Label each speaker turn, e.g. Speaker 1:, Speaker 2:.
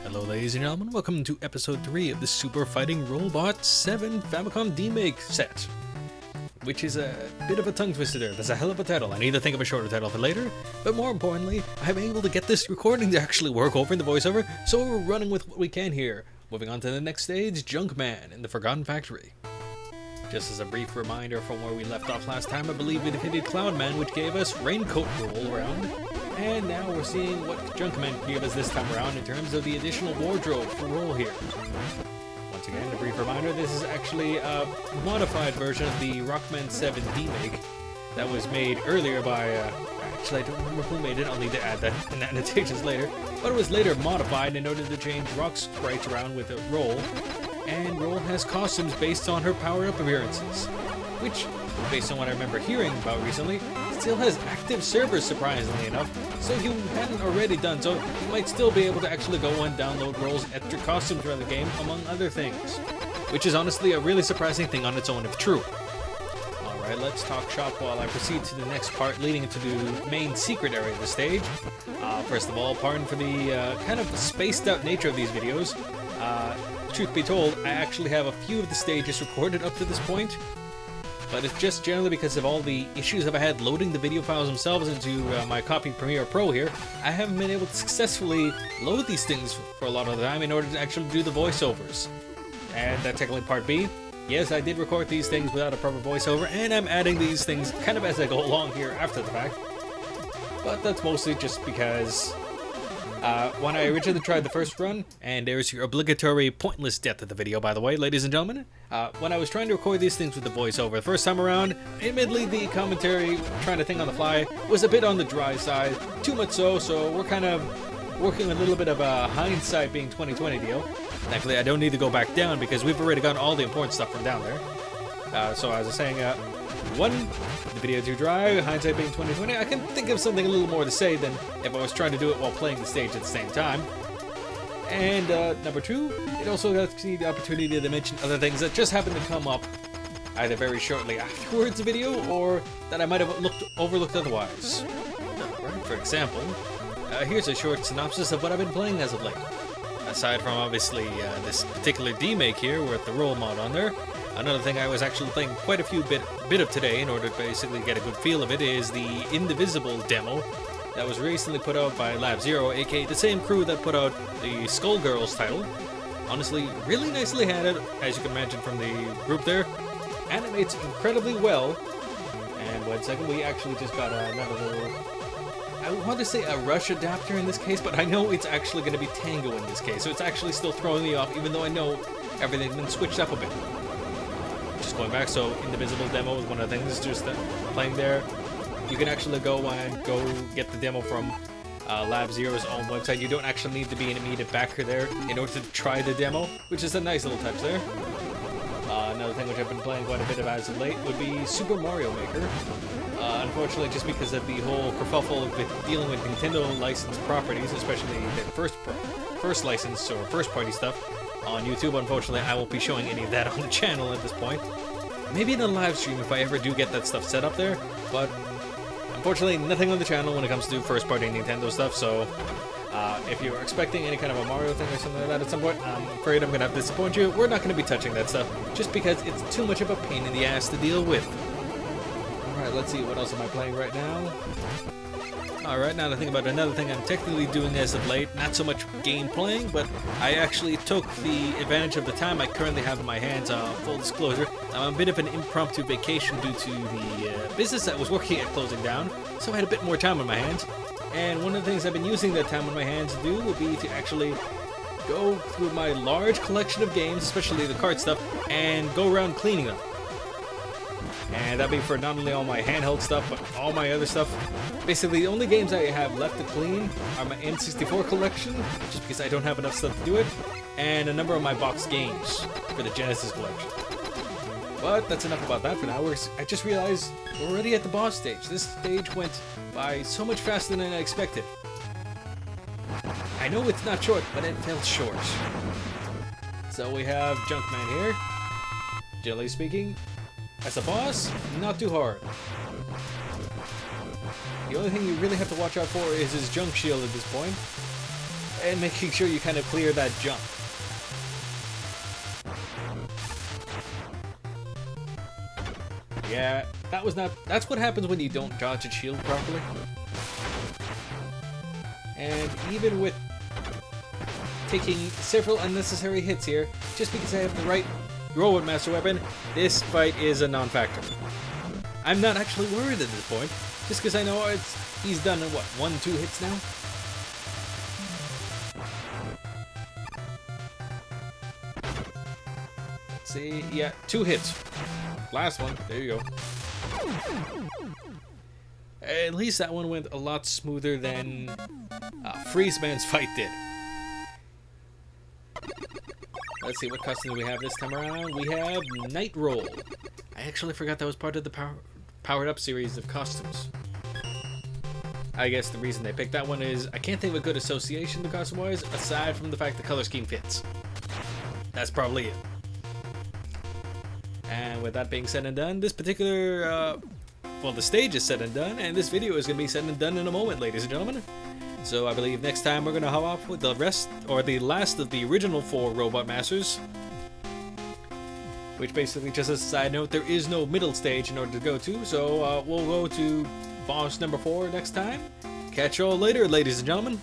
Speaker 1: Hello ladies and gentlemen, welcome to episode 3 of the Super Fighting Rollbot 7 Famicom Demake set. Which is a bit of a tongue twister there. That's a hell of a title. I need to think of a shorter title for later. But more importantly, I'm able to get this recording to actually work over in the voiceover, so we're running with what we can here. Moving on to the next stage, Junkman in the Forgotten Factory. Just as a brief reminder from where we left off last time, I believe we defeated Cloudman, which gave us Raincoat Roll around. And now we're seeing what Junkman gave us this time around in terms of the additional wardrobe for Roll here. Once again, a brief reminder, this is actually a modified version of the Rockman 7 remake that was made earlier by, actually I don't remember who made it, I'll need to add that in the annotations later, but it was later modified in order to change Rock's sprites around with a Roll, and Roll has costumes based on her power-up appearances, which, based on what I remember hearing about recently, still has active servers surprisingly enough, so if you hadn't already done so, you might still be able to actually go and download Roll's extra costumes around the game, among other things. Which is honestly a really surprising thing on its own if true. Alright, let's talk shop while I proceed to the next part leading into the main secret area of the stage. First of all, pardon for the kind of spaced out nature of these videos. Truth be told, I actually have a few of the stages recorded up to this point, but it's just generally because of all the issues I've had loading the video files themselves into my copy Premiere Pro here. I haven't been able to successfully load these things for a lot of the time in order to actually do the voiceovers. And that's technically part B. Yes, I did record these things without a proper voiceover, and I'm adding these things kind of as I go along here after the fact. But that's mostly just because when I originally tried the first run, and there's your obligatory pointless death of the video, by the way, ladies and gentlemen. When I was trying to record these things with the voiceover the first time around, admittedly the commentary, trying to think on the fly, was a bit on the dry side. Too much so we're kind of working with a little bit of a hindsight being 2020 deal. Thankfully, I don't need to go back down because we've already gotten all the important stuff from down there. So as I was saying, one, the video too dry, hindsight being 2020, I can think of something a little more to say than if I was trying to do it while playing the stage at the same time. And number two, it also gives me the opportunity to mention other things that just happen to come up either very shortly afterwards the video or that I might have overlooked otherwise. Right, for example, here's a short synopsis of what I've been playing as of late. Aside from obviously this particular demake here with the Roll mod on there, another thing I was actually playing quite a few bit of today in order to basically get a good feel of it is the Indivisible demo that was recently put out by Lab Zero, aka the same crew that put out the Skullgirls title. Honestly, really nicely handled, as you can imagine from the group there. Animates incredibly well. And one second, we actually just got another little, I want to say a rush adapter in this case, but I know it's actually going to be Tango in this case, so it's actually still throwing me off, even though I know everything's been switched up a bit. Just going back, so Indivisible demo is one of the things, just playing there. You can actually go and get the demo from Lab Zero's own website. You don't actually need to be an immediate backer there in order to try the demo, which is a nice little touch there. Another thing which I've been playing quite a bit of as of late would be Super Mario Maker. Unfortunately, just because of the whole kerfuffle with dealing with Nintendo licensed properties, especially their first license or first party stuff on YouTube, unfortunately I won't be showing any of that on the channel at this point. Maybe in a live stream if I ever do get that stuff set up there, but unfortunately nothing on the channel when it comes to first party Nintendo stuff, so if you're expecting any kind of a Mario thing or something like that at some point, I'm afraid I'm going to have to disappoint you. We're not going to be touching that stuff, just because it's too much of a pain in the ass to deal with. Alright, let's see, what else am I playing right now? Alright, now to think about another thing I'm technically doing as of late, not so much game playing, but I actually took the advantage of the time I currently have in my hands. Full disclosure, I'm a bit of an impromptu vacation due to the business that was working at closing down, so I had a bit more time on my hands. And one of the things I've been using that time on my hands to do will be to actually go through my large collection of games, especially the card stuff, and go around cleaning them. And that'd be for not only all my handheld stuff, but all my other stuff. Basically, the only games I have left to clean are my N64 collection, just because I don't have enough stuff to do it, and a number of my box games for the Genesis collection. But that's enough about that for now. I just realized we're already at the boss stage. This stage went by so much faster than I expected. I know it's not short, but it felt short. So we have Junkman here. Generally speaking, as a boss, not too hard. The only thing you really have to watch out for is his junk shield at this point. and making sure you kind of clear that jump. Yeah, that was not... That's what happens when you don't dodge a shield properly. And even with taking several unnecessary hits here, just because I have the right Robot Master weapon, this fight is a non-factor. I'm not actually worried at this point, just because I know he's done, what, 1-2 hits now? Let's see, yeah, 2 hits. Last one, there you go. At least that one went a lot smoother than Freeze Man's fight did. Let's see, what costume do we have this time around? We have Night Roll. I actually forgot that was part of the Powered Up series of costumes. I guess the reason they picked that one is I can't think of a good association the costume-wise, aside from the fact the color scheme fits. That's probably it. And with that being said and done, this particular, well, the stage is said and done, and this video is going to be said and done in a moment, ladies and gentlemen. So I believe next time we're going to hop off with the rest, or the last of the original 4 Robot Masters. Which basically, just as a side note, there is no middle stage in order to go to, so we'll go to boss number 4 next time. Catch y'all later, ladies and gentlemen.